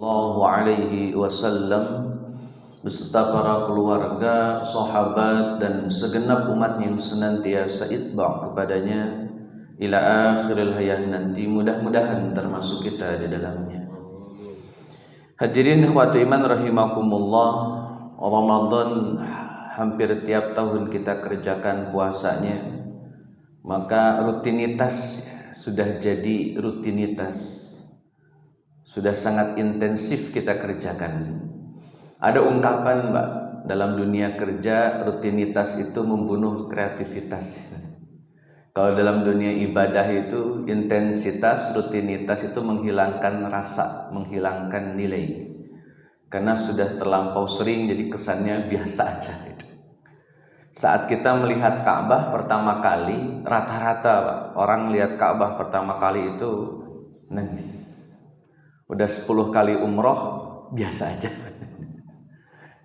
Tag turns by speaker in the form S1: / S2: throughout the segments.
S1: Sallallahu alaihi wasallam beserta para keluarga, sahabat dan segenap umat yang senantiasa itba' kepadanya ila akhiril hayat nanti, mudah-mudahan termasuk kita di dalamnya. Hadirin ikhwati iman rahimakumullah, Ramadan hampir tiap tahun kita kerjakan puasanya, maka rutinitas sudah jadi rutinitas. Sudah sangat intensif kita kerjakan. Ada ungkapan Mbak, dalam dunia kerja rutinitas itu membunuh kreativitas. Kalau dalam dunia ibadah itu intensitas, rutinitas itu menghilangkan rasa, menghilangkan nilai. Karena sudah terlampau sering jadi kesannya biasa aja. Saat kita melihat Ka'bah pertama kali, rata-rata Pak, orang lihat Ka'bah pertama kali itu nangis. Udah 10 kali umroh biasa aja.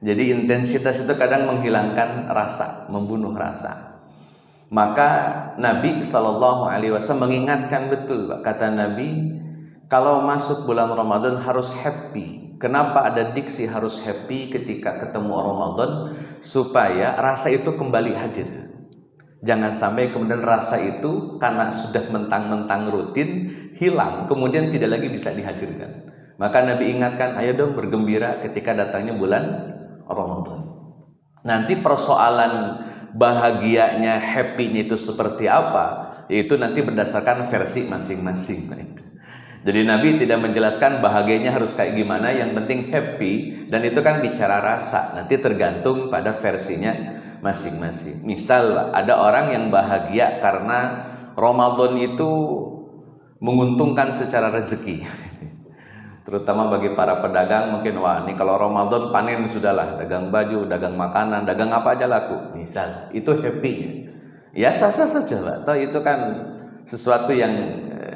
S1: Jadi intensitas itu kadang menghilangkan rasa, membunuh rasa. Maka Nabi SAW mengingatkan betul, kata Nabi, kalau masuk bulan Ramadan harus happy. Kenapa ada diksi harus happy ketika ketemu Ramadan? Supaya rasa itu kembali hadir. Jangan sampai kemudian rasa itu karena sudah mentang-mentang rutin hilang, kemudian tidak lagi bisa dihadirkan. Maka Nabi ingatkan, ayo dong bergembira ketika datangnya bulan Ramadan. Nanti persoalan bahagianya, happy-nya itu seperti apa, itu nanti berdasarkan versi masing-masing. Jadi Nabi tidak menjelaskan bahagianya harus kayak gimana, yang penting happy, dan itu kan bicara rasa, nanti tergantung pada versinya masing-masing. Misal ada orang yang bahagia karena Ramadan itu menguntungkan secara rezeki. Terutama bagi para pedagang, mungkin wah ini kalau Ramadan panen sudahlah, dagang baju, dagang makanan, dagang apa aja laku. Misal itu happy. Ya sah-sah saja Pak. Toh itu kan sesuatu yang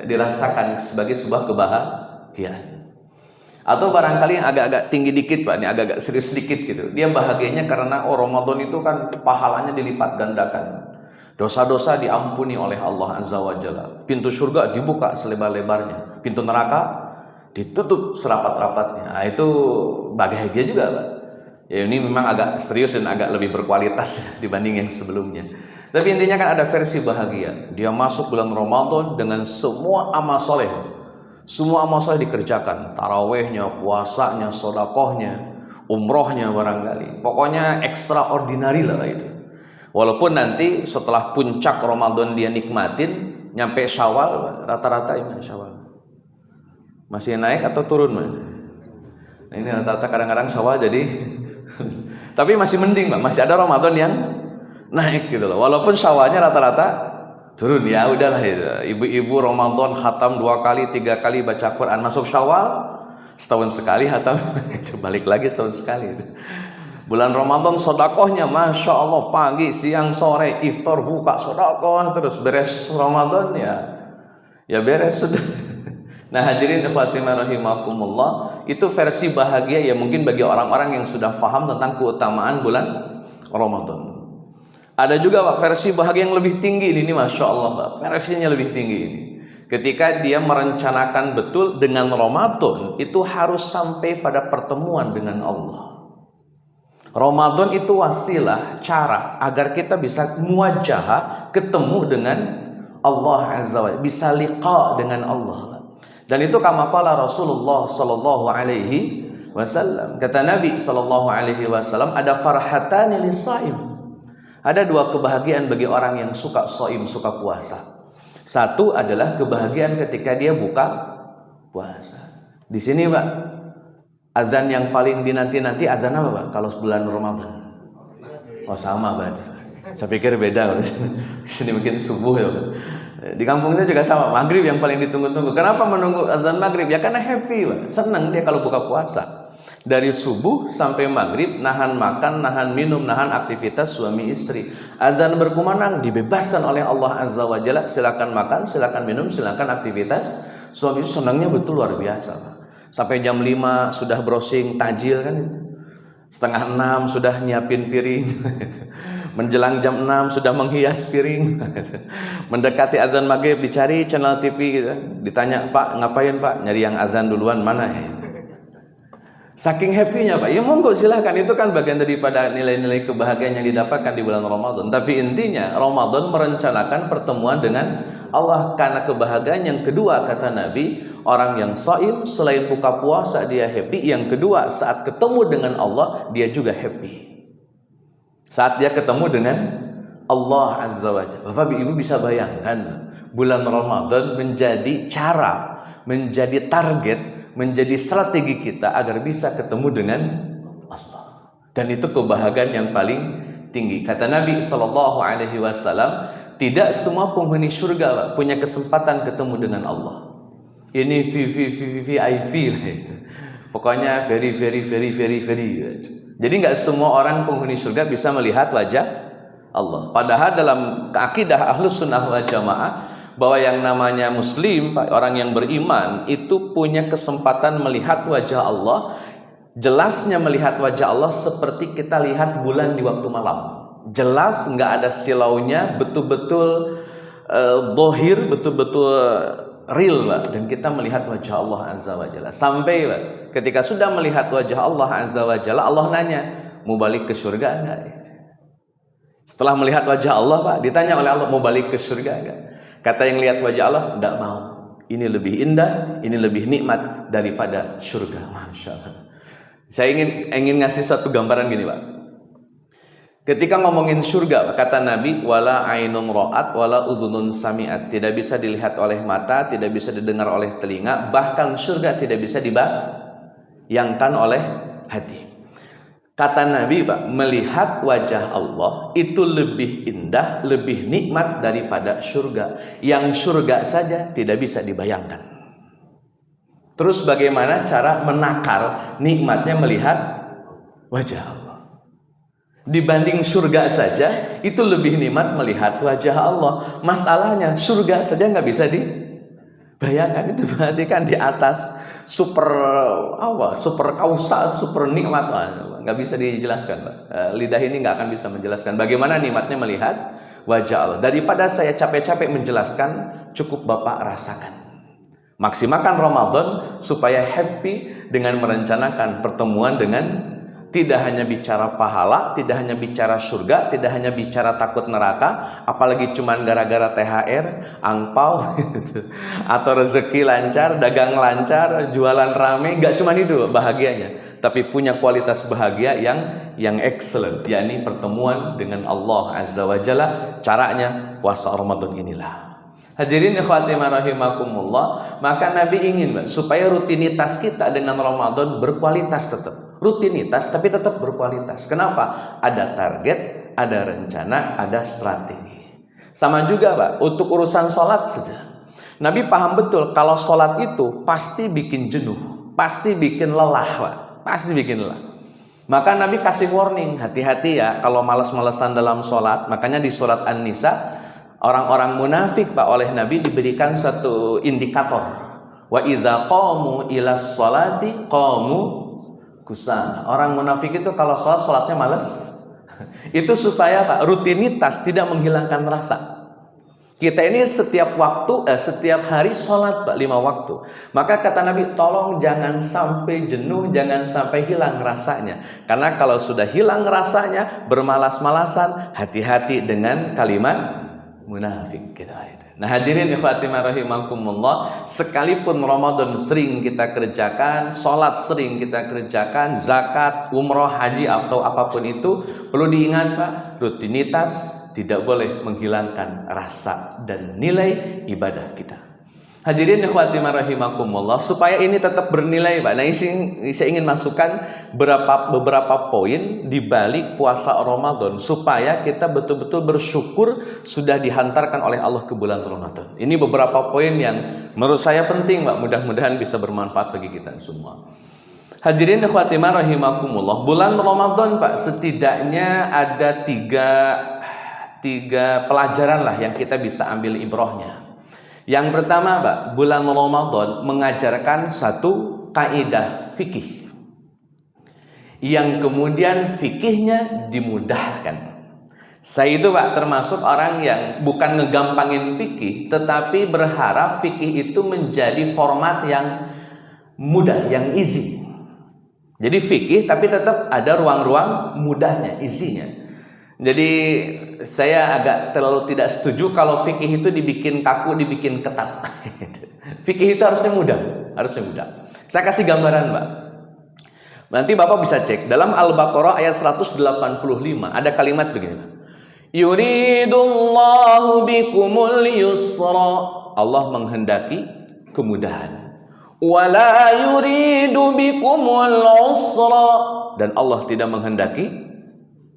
S1: dirasakan sebagai sebuah kebahagiaan. Atau barangkali yang agak-agak tinggi dikit Pak, ini agak-agak serius dikit gitu. Dia bahagianya karena Ramadan itu kan pahalanya dilipat gandakan. Dosa-dosa diampuni oleh Allah Azza wa Jalla. Pintu surga dibuka selebar-lebarnya. Pintu neraka ditutup serapat-rapatnya. Nah, itu bahagia juga Pak. Ya ini memang agak serius dan agak lebih berkualitas dibanding yang sebelumnya. Tapi intinya kan ada versi bahagia. Dia masuk bulan Ramadan dengan semua amal soleh. Semua amal soleh dikerjakan. Tarawehnya, puasanya, sodakohnya, umrohnya barangkali. Pokoknya extraordinary lah itu. Walaupun nanti setelah puncak Ramadan dia nikmatin, nyampe Syawal, rata-rata ini Syawal masih naik atau turun Mas? Nah, ini rata-rata kadang-kadang Syawal jadi tapi masih mending Pak, masih ada Ramadan yang naik gitu loh. Walaupun Syawalnya rata-rata turun, ya udahlah itu. Ibu-ibu Ramadan khatam 2 kali, 3 kali baca Quran, masuk Syawal setahun sekali khatam balik lagi setahun sekali. Bulan Ramadan sodakohnya Masya Allah, pagi, siang, sore, iftar, buka, sodakoh, terus beres Ramadan ya beres sudah. Nah hadirin Fatimah rahimakumullah, itu versi bahagia ya mungkin bagi orang-orang yang sudah paham tentang keutamaan bulan Ramadan. Ada juga Pak versi bahagia yang lebih tinggi ini Masya Allah Pak, versinya lebih tinggi ini. Ketika dia merencanakan betul dengan Ramadan itu harus sampai pada pertemuan dengan Allah. Ramadan itu wasilah, cara agar kita bisa muwajahah, ketemu dengan Allah Azza wa Jalla, bisa liqa dengan Allah. Dan itu kama qala Rasulullah sallallahu alaihi wasallam. Kata Nabi sallallahu alaihi wasallam, ada farhatani lis-shaim. Ada 2 kebahagiaan bagi orang yang suka shaim, suka puasa. Satu adalah kebahagiaan ketika dia buka puasa. Di sini Pak, azan yang paling dinanti-nanti azan apa Pak kalau bulan Ramadan? Oh sama Pak. Saya pikir beda. Sini mungkin subuh ya Pak. Di kampung saya juga sama, maghrib yang paling ditunggu-tunggu. Kenapa menunggu azan maghrib? Ya karena happy Pak. Senang dia kalau buka puasa. Dari subuh sampai maghrib nahan makan, nahan minum, nahan aktivitas suami istri. Azan berkumandang dibebaskan oleh Allah Azza wa Jalla. Silakan makan, silakan minum, silakan aktivitas. Suami senangnya betul luar biasa Pak. Sampai jam 5 sudah browsing tajil kan. Setengah 6 sudah nyiapin piring. Menjelang jam 6 sudah menghias piring. Mendekati azan maghrib dicari channel TV gitu. Ditanya, Pak ngapain Pak? Nyari yang azan duluan mana ya? Saking happy-nya Pak, ya monggo silahkan, itu kan bagian daripada nilai-nilai kebahagiaan yang didapatkan di bulan Ramadan. Tapi intinya Ramadan merencanakan pertemuan dengan Allah, karena kebahagiaan yang kedua kata Nabi, orang yang shaim selain buka puasa dia happy, yang kedua saat ketemu dengan Allah dia juga happy. Saat dia ketemu dengan Allah Azza wa Jalla. Bapak Ibu bisa bayangkan bulan Ramadan menjadi cara, menjadi target, menjadi strategi kita agar bisa ketemu dengan Allah. Dan itu kebahagiaan yang paling tinggi. Kata Nabi SAW, tidak semua penghuni surga punya kesempatan ketemu dengan Allah. Ini VIP lah itu. Pokoknya very. Jadi nggak semua orang penghuni surga bisa melihat wajah Allah. Padahal dalam akidah Ahlus Sunnah wal Jamaah, bahwa yang namanya muslim, orang yang beriman itu punya kesempatan melihat wajah Allah. Jelasnya melihat wajah Allah seperti kita lihat bulan di waktu malam. Jelas, nggak ada silaunya, betul-betul dohir, betul-betul real, Pak. Dan kita melihat wajah Allah Azza wa Jalla. Sampai Pak, ketika sudah melihat wajah Allah Azza wa Jalla, Allah nanya, mau balik ke surga enggak? Setelah melihat wajah Allah Pak, ditanya oleh Allah, mau balik ke surga enggak? Kata yang lihat wajah Allah, tidak mau. Ini lebih indah, ini lebih nikmat daripada surga. Masya Allah. Saya ingin ngasih satu gambaran gini Pak. Ketika ngomongin surga, kata Nabi, wala ainun ra'at, wala udhunun sami'at. Tidak bisa dilihat oleh mata, tidak bisa didengar oleh telinga, bahkan surga tidak bisa dibayangkan oleh hati. Kata Nabi Pak, melihat wajah Allah itu lebih indah, lebih nikmat daripada surga. Yang surga saja tidak bisa dibayangkan. Terus bagaimana cara menakar nikmatnya melihat wajah Allah? Dibanding surga saja itu lebih nikmat melihat wajah Allah. Masalahnya surga saja nggak bisa dibayangkan. Itu berarti kan di atas super kausa, super nikmat, nggak bisa dijelaskan Pak. Lidah ini nggak akan bisa menjelaskan bagaimana nikmatnya melihat wajah Allah. Daripada saya capek-capek menjelaskan, cukup Bapak rasakan. Maksimalkan Ramadan supaya happy dengan merencanakan pertemuan dengan, tidak hanya bicara pahala, tidak hanya bicara surga, tidak hanya bicara takut neraka, apalagi cuman gara-gara THR, angpau, atau rezeki lancar, dagang lancar, jualan rame, nggak cuman itu bahagianya, tapi punya kualitas bahagia yang excellent, yakni pertemuan dengan Allah Azza wa Jalla. Caranya puasa Ramadan inilah. Hadirin ikhwati rahimakumullah, maka Nabi ingin supaya rutinitas kita dengan Ramadan berkualitas tetap. Rutinitas tapi tetap berkualitas. Kenapa? Ada target, ada rencana, ada strategi. Sama juga Pak, untuk urusan sholat saja. Nabi paham betul kalau sholat itu pasti bikin jenuh, pasti bikin lelah Pak, pasti bikin lelah. Maka Nabi kasih warning, hati-hati ya kalau malas-malasan dalam sholat. Makanya di surat An-Nisa, orang-orang munafik Pak oleh Nabi diberikan satu indikator. Wa idza qamu ilas sholati qamu kusala. Orang munafik itu kalau sholatnya malas. Itu supaya Pak, rutinitas tidak menghilangkan rasa. Kita ini setiap hari sholat Pak, 5 waktu. Maka kata Nabi, tolong jangan sampai jenuh, jangan sampai hilang rasanya. Karena kalau sudah hilang rasanya, bermalas-malasan, hati-hati dengan kalimat munafik kita. Nah hadirin ikhwati rahimakumullah, sekalipun Ramadan sering kita kerjakan, sholat sering kita kerjakan, zakat, umroh, haji atau apapun itu, perlu diingat Pak, rutinitas tidak boleh menghilangkan rasa dan nilai ibadah kita. Hadirin ikhwati rahimakumullah, supaya ini tetap bernilai Pak. Nah ini saya ingin masukkan beberapa poin di balik puasa Ramadan supaya kita betul-betul bersyukur sudah dihantarkan oleh Allah ke bulan Ramadan. Ini beberapa poin yang menurut saya penting Pak, mudah-mudahan bisa bermanfaat bagi kita semua. Hadirin ikhwati rahimakumullah, bulan Ramadan Pak, setidaknya ada tiga pelajaran lah yang kita bisa ambil ibrahnya. Yang pertama Pak, bulan Ramadan mengajarkan satu kaidah fikih, yang kemudian fikihnya dimudahkan. Saya itu Pak termasuk orang yang bukan ngegampangin fikih, tetapi berharap fikih itu menjadi format yang mudah, yang easy. Jadi fikih tapi tetap ada ruang-ruang mudahnya, isinya. Jadi saya agak terlalu tidak setuju kalau fikih itu dibikin kaku, dibikin ketat. Fikih itu harusnya mudah, harusnya mudah. Saya kasih gambaran, Pak. Nanti Bapak bisa cek dalam Al-Baqarah ayat 185 ada kalimat begini, Pak. Yuridullahu bikumul yusra. Allah menghendaki kemudahan. Wala yuridu bikumul usra. Dan Allah tidak menghendaki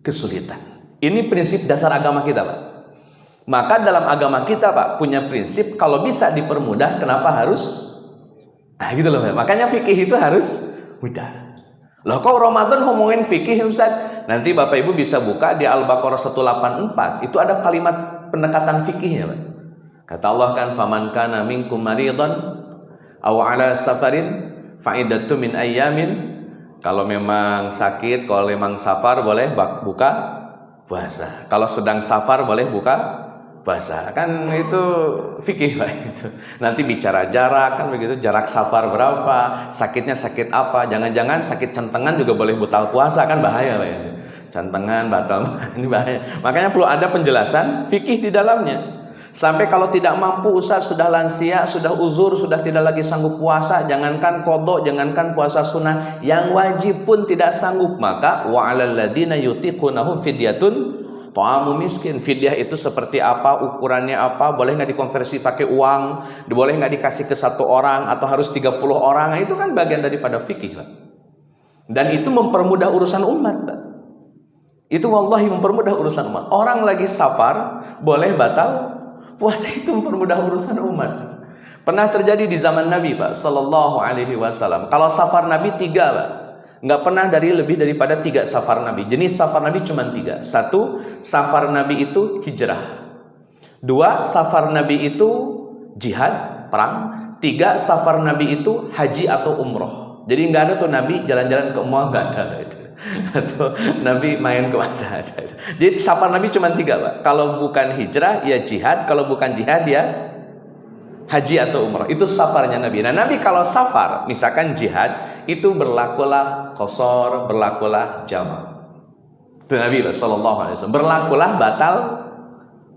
S1: kesulitan. Ini prinsip dasar agama kita, Pak. Maka dalam agama kita, Pak, punya prinsip kalau bisa dipermudah, kenapa harus? Nah, gitu loh, Pak. Makanya fikih itu harus mudah. Loh, kok Ramadan ngomongin fikih, Ustaz? Nanti Bapak Ibu bisa buka di Al-Baqarah 184. Itu ada kalimat pendekatan fikihnya, Pak. Kata Allah kan, "Faman kana minkum maridan aw ala safarin fa'iddatun min ayyamin." Kalau memang sakit, kalau memang safar boleh buka puasa. Kalau sedang safar boleh buka puasa. Kan itu fikih, Pak, itu. Nanti bicara jarak kan begitu, jarak safar berapa, sakitnya sakit apa, jangan-jangan sakit centengan juga boleh batal puasa, kan bahaya, Pak. Centengan batal, ini bahaya. Makanya perlu ada penjelasan fikih di dalamnya. Sampai kalau tidak mampu, Ustaz, sudah lansia, sudah uzur, sudah tidak lagi sanggup puasa, jangankan qadha, jangankan puasa sunnah, yang wajib pun tidak sanggup, maka wa 'alal ladzina yutiqunahu fidyatun ta'amu miskin. Fidyah itu seperti apa, ukurannya apa, boleh nggak dikonversi pakai uang, boleh nggak dikasih ke 1 orang atau harus 30 orang. Nah, itu kan bagian daripada fikih, Pak. Dan itu mempermudah urusan umat, Pak. Itu wallahi mempermudah urusan umat. Orang lagi safar boleh batal puasa, itu mempermudah urusan umat. Pernah terjadi di zaman Nabi, Pak, sallallahu alaihi wasallam. Kalau safar Nabi 3, Pak. Nggak pernah lebih daripada 3 safar Nabi. Jenis safar Nabi cuma 3. 1, safar Nabi itu hijrah. 2, safar Nabi itu jihad, perang. 3, safar Nabi itu haji atau umroh. Jadi nggak ada tuh Nabi jalan-jalan ke mall, nggak ada itu. Atau Nabi main kemana. Jadi safar Nabi cuma 3, Pak. Kalau bukan hijrah ya jihad, kalau bukan jihad ya haji atau umrah. Itu safarnya Nabi. Nah, Nabi kalau safar, misalkan jihad, itu berlakulah qasar, berlakulah jamak. Itu Nabi sallallahu alaihi wasallam. Berlakulah batal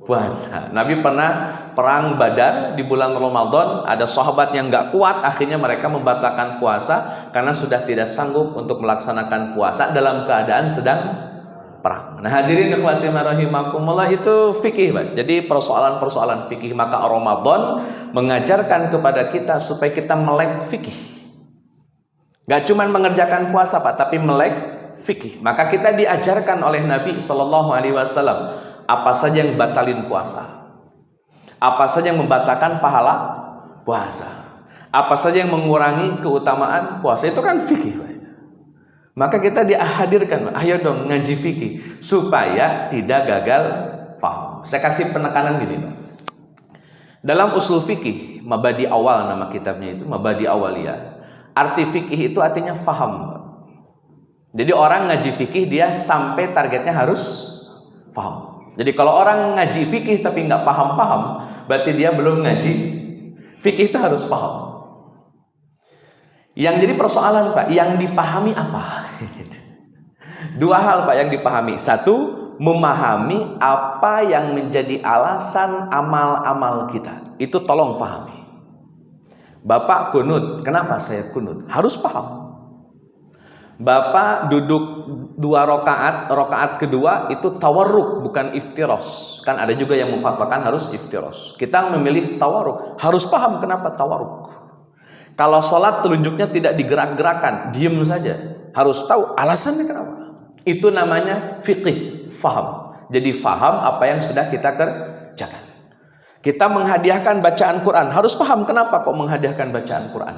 S1: puasa. Nabi pernah perang Badar di bulan Ramadan, ada sahabat yang nggak kuat, akhirnya mereka membatalkan puasa karena sudah tidak sanggup untuk melaksanakan puasa dalam keadaan sedang perang. Nah, hadirin ikhwati rahimakumullah, itu fikih, Pak. Jadi persoalan-persoalan fikih, maka Ramadan mengajarkan kepada kita supaya kita melek fikih. Gak cuma mengerjakan puasa, Pak, tapi melek fikih. Maka kita diajarkan oleh Nabi sallallahu alaihi wasallam apa saja yang batalin puasa, apa saja yang membatalkan pahala puasa, apa saja yang mengurangi keutamaan puasa. Itu kan fikih, Pak. Maka kita dihadirkan, ayo dong ngaji fikih supaya tidak gagal paham. Saya kasih penekanan gini, Pak. Dalam usul fikih, mabadi awal nama kitabnya itu, mabadi awaliyah. Arti fikih itu artinya faham. Jadi orang ngaji fikih dia sampai targetnya harus paham. Jadi kalau orang ngaji fikih tapi nggak paham-paham, berarti dia belum ngaji fikih. Itu harus paham. Yang jadi persoalan, Pak, yang dipahami apa? 2 hal, Pak, yang dipahami. 1, memahami apa yang menjadi alasan amal-amal kita. Itu tolong pahami. Bapak kunut, kenapa saya kunut? Harus paham. Bapak duduk 2 rakaat, rakaat kedua itu tawarruk, bukan iftiros. Kan ada juga yang memfatwakan harus iftiros. Kita memilih tawarruk, harus paham kenapa tawarruk. Kalau sholat telunjuknya tidak digerak-gerakan, diem saja, harus tahu alasannya kenapa. Itu namanya fikih, faham. Jadi faham apa yang sudah kita kerjakan. Kita menghadiahkan bacaan Quran, harus paham kenapa kok menghadiahkan bacaan Quran.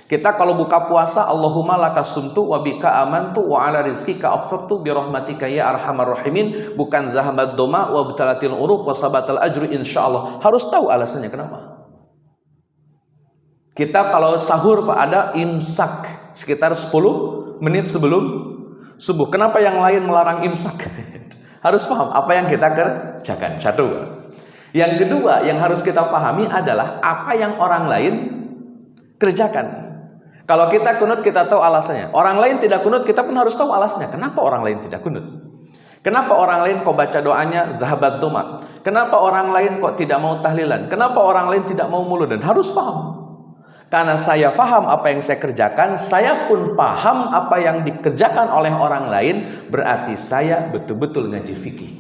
S1: Kita kalau buka puasa, Allahumma lakasumtu wa bika amantu wa ala rizkika aftartu bi rahmatika ya arhamar rahimin, bukan zahamad doma wa btalatil uruq wa sabatal ajru insyaallah. Harus tahu alasannya kenapa. Kita kalau sahur, Pak, ada imsak sekitar 10 menit sebelum subuh. Kenapa yang lain melarang imsak? Harus paham apa yang kita kerjakan. 1. Yang kedua yang harus kita pahami adalah apa yang orang lain kerjakan. Kalau kita kunut, kita tahu alasannya. Orang lain tidak kunut, kita pun harus tahu alasannya. Kenapa orang lain tidak kunut? Kenapa orang lain kok baca doanya zahabat doma? Kenapa orang lain kok tidak mau tahlilan? Kenapa orang lain tidak mau muludan? Harus paham. Karena saya paham apa yang saya kerjakan, saya pun paham apa yang dikerjakan oleh orang lain, berarti saya betul-betul ngaji fikih.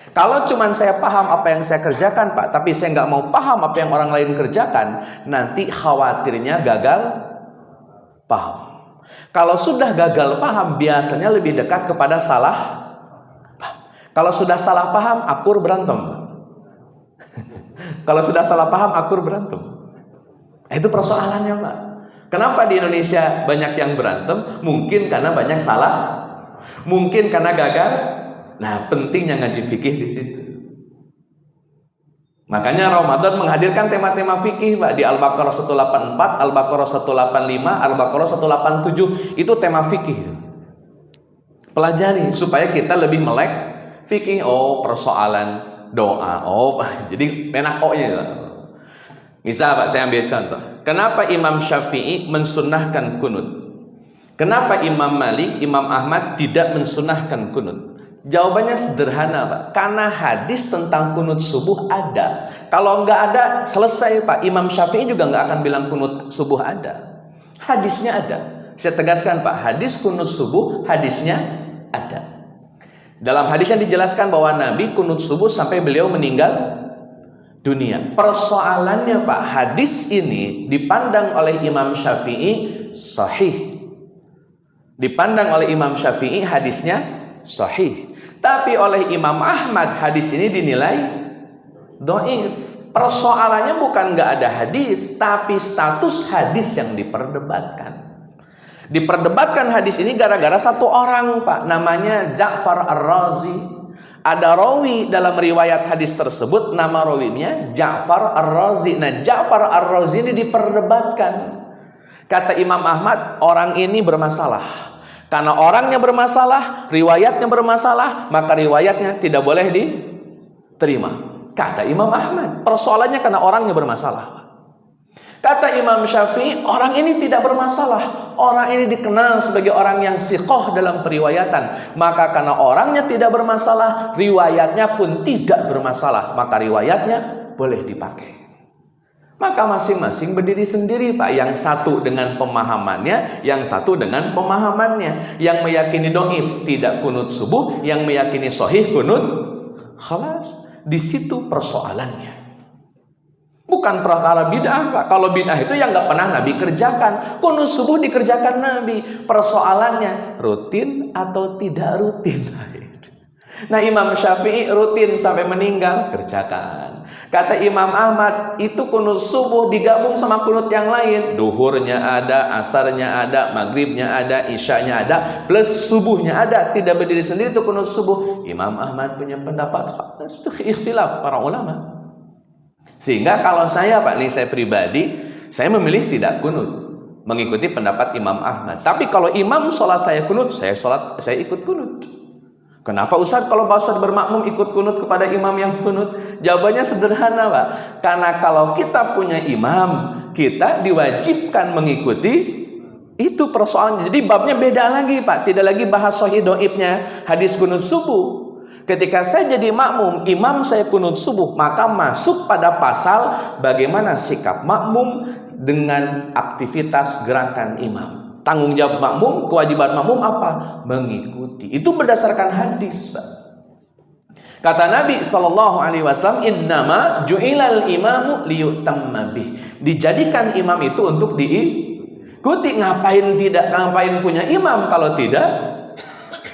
S1: Kalau cuma saya paham apa yang saya kerjakan, Pak, tapi saya nggak mau paham apa yang orang lain kerjakan, nanti khawatirnya gagal paham. Kalau sudah gagal paham, biasanya lebih dekat kepada salah paham. Kalau sudah salah paham, akur berantem. Kalau sudah salah paham, akur berantem. Itu persoalannya, Pak. Kenapa di Indonesia banyak yang berantem? Mungkin karena banyak salah, mungkin karena gagal. Nah, pentingnya ngaji fikih di situ. Makanya Ramadan menghadirkan tema-tema fikih, Pak, di Al-Baqarah 184, Al-Baqarah 185, Al-Baqarah 187. Itu tema fikih. Pelajari supaya kita lebih melek fikih. Oh, persoalan doa. Oh, jadi enak O-nya. Misal, Pak, saya ambil contoh. Kenapa Imam Syafi'i mensunnahkan kunut? Kenapa Imam Malik, Imam Ahmad tidak mensunnahkan kunut? Jawabannya sederhana, Pak. Karena hadis tentang kunut subuh ada. Kalau nggak ada, selesai, Pak. Imam Syafi'i juga nggak akan bilang kunut subuh ada. Hadisnya ada. Saya tegaskan, Pak. Hadis kunut subuh, hadisnya ada. Dalam hadisnya dijelaskan bahwa Nabi kunut subuh sampai beliau meninggal dunia. Persoalannya, Pak, hadis ini dipandang oleh Imam Syafi'i sahih. Dipandang oleh Imam Syafi'i hadisnya sahih. Tapi oleh Imam Ahmad hadis ini dinilai dhaif. Persoalannya bukan nggak ada hadis, tapi status hadis yang diperdebatkan. Diperdebatkan hadis ini gara-gara satu orang, Pak, namanya Ja'far Ar-Razi. Ada rawi dalam riwayat hadis tersebut, nama rawinya Ja'far Ar-Razi. Nah, Ja'far Ar-Razi ini diperdebatkan. Kata Imam Ahmad, orang ini bermasalah. Karena orangnya bermasalah, riwayatnya bermasalah, maka riwayatnya tidak boleh diterima. Kata Imam Ahmad, persoalannya karena orangnya bermasalah. Kata Imam Syafi'i, orang ini tidak bermasalah. Orang ini dikenal sebagai orang yang siqah dalam periwayatan. Maka karena orangnya tidak bermasalah, riwayatnya pun tidak bermasalah. Maka riwayatnya boleh dipakai. Maka masing-masing berdiri sendiri, Pak. Yang satu dengan pemahamannya, yang satu dengan pemahamannya. Yang meyakini dhaif tidak kunut subuh, yang meyakini sahih kunut. Khalas. Di situ persoalannya. Bukan perkara bid'ah, Pak. Kalau bid'ah itu yang nggak pernah Nabi kerjakan. Kunut subuh dikerjakan Nabi. Persoalannya rutin atau tidak rutin. Nah, Imam Syafi'i rutin sampai meninggal, kerjakan. Kata Imam Ahmad, itu kunut subuh digabung sama kunut yang lain. Duhurnya ada, asarnya ada, maghribnya ada, isyanya ada, plus subuhnya ada. Tidak berdiri sendiri itu kunut subuh. Imam Ahmad punya pendapat, itu ikhtilaf para ulama. Sehingga kalau saya, Pak, nih saya pribadi, saya memilih tidak kunut, mengikuti pendapat Imam Ahmad. Tapi kalau imam sholat saya kunut, saya ikut kunut. Kenapa Ustaz kalau Pak Ustaz bermakmum ikut kunut kepada imam yang kunut? Jawabannya sederhana, Pak. Karena kalau kita punya imam, kita diwajibkan mengikuti itu persoalannya. Jadi babnya beda lagi, Pak. Tidak lagi bahas sahih dhaifnya hadis kunut subuh. Ketika saya jadi makmum, imam saya kunut subuh, maka masuk pada pasal bagaimana sikap makmum dengan aktivitas gerakan imam. Tanggung jawab makmum, kewajiban makmum apa? Mengikuti. Itu berdasarkan hadis, Pak. Kata Nabi SAW, innama ju'ilal imamu liyutamma bih. Dijadikan imam itu untuk diikuti. Ngapain punya imam kalau tidak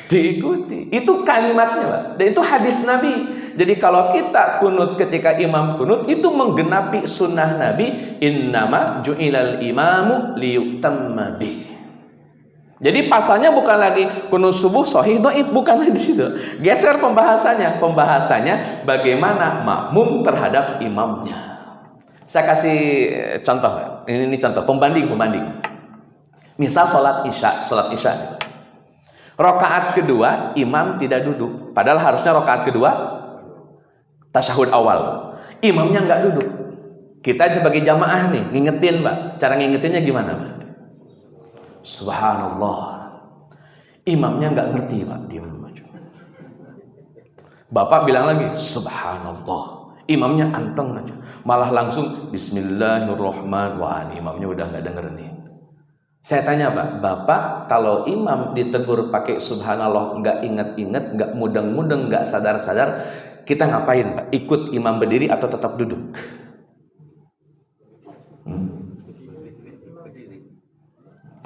S1: diikuti? Itu kalimatnya, Pak. Dan itu hadis Nabi. Jadi kalau kita kunut ketika imam kunut, itu menggenapi sunnah Nabi, innama ju'ilal imamu liyutamma bih. Jadi pasalnya bukan lagi kunut subuh sahih dhaif, bukan di situ. Geser pembahasannya. Pembahasannya bagaimana makmum terhadap imamnya. Saya kasih contoh. Ini contoh pembanding. Misal salat Isya. Rakaat kedua imam tidak duduk. Padahal harusnya rakaat kedua tasyahud awal. Imamnya nggak duduk. Kita sebagai jamaah nih ngingetin, Pak. Cara ngingetinnya gimana, Pak? Subhanallah. Imamnya nggak ngerti Pak, diam aja. Bapak bilang lagi Subhanallah. Imamnya anteng aja. Malah langsung Bismillahirrahmanirrahim. Wah, imamnya udah nggak denger nih. Saya tanya Pak, Bapak kalau imam ditegur pakai Subhanallah, nggak inget-inget, nggak mudeng-mudeng, nggak sadar-sadar, kita ngapain Pak? Ikut imam berdiri atau tetap duduk?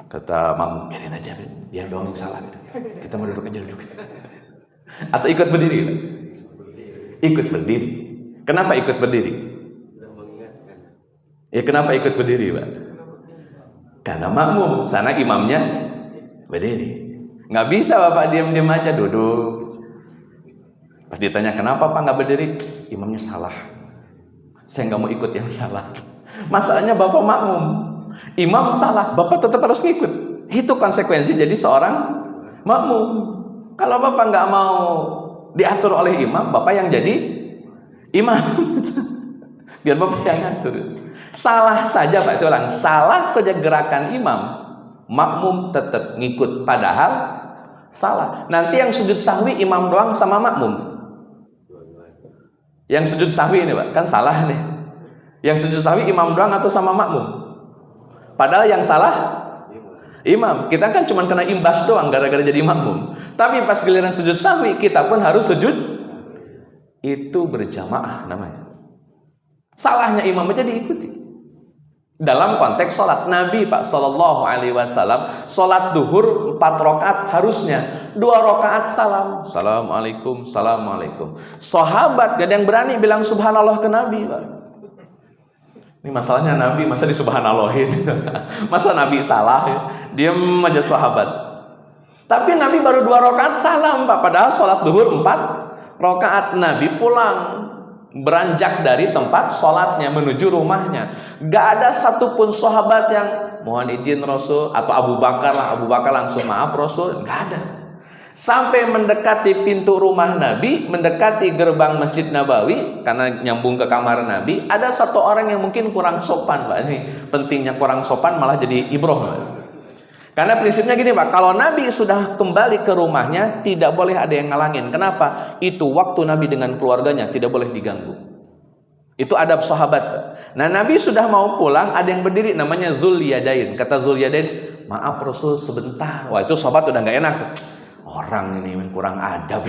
S1: Kata makmum, biarin aja, dia doang yang salah. Kita mau duduk aja, duduk. Atau ikut berdiri Pak? Ikut berdiri. Kenapa ikut berdiri? Ya kenapa ikut berdiri Pak? Karena makmum, sana imamnya berdiri. Nggak bisa Bapak diam-diam aja duduk. Pas ditanya kenapa Pak nggak berdiri, imamnya salah. Saya nggak mau ikut yang salah. Masalahnya Bapak makmum, imam salah, Bapak tetap harus ngikut. Itu konsekuensi jadi seorang makmum. Kalau Bapak nggak mau diatur oleh imam, Bapak yang jadi imam. Biar Bapak yang ngatur. Salah saja Pak, saya ulang, salah saja gerakan imam, makmum tetap ngikut, padahal salah. Nanti yang sujud sahwi imam doang sama makmum. Yang sujud sahwi ini Pak, kan salah nih. Yang sujud sahwi imam doang atau sama makmum? Padahal yang salah imam. Kita kan cuma kena imbas doang gara-gara jadi makmum. Tapi pas giliran sujud sahwi, kita pun harus sujud. Itu berjamaah namanya. Salahnya imam aja diikuti. Dalam konteks sholat Nabi Pak Sallallahu Alaihi Wasallam, sholat duhur 4 rakaat harusnya 2 rakaat salam, assalamualaikum, assalamualaikum. Sahabat gak ada yang berani bilang subhanallah ke Nabi Pak. Ini masalahnya Nabi masa di subhanallahin. Masa Nabi salah ya? Diam aja sahabat. Tapi Nabi baru 2 rakaat salam Pak, padahal sholat duhur 4 rakaat. Nabi pulang, beranjak dari tempat sholatnya menuju rumahnya. Gak ada satupun sahabat yang mohon izin Rasul, atau Abu Bakar lah, Abu Bakar langsung maaf Rasul, gak ada. Sampai mendekati pintu rumah Nabi, mendekati gerbang Masjid Nabawi, karena nyambung ke kamar Nabi, ada satu orang yang mungkin kurang sopan Pak. Ini pentingnya kurang sopan malah jadi ibroh. Karena prinsipnya gini Pak, kalau Nabi sudah kembali ke rumahnya, tidak boleh ada yang ngalangin. Kenapa? Itu waktu Nabi dengan keluarganya, tidak boleh diganggu. Itu adab sahabat Pak. Nah Nabi sudah mau pulang, ada yang berdiri namanya Zulyadain. Kata Zulyadain, maaf Rasul sebentar. Wah itu sahabat udah gak enak. Orang ini kurang adab.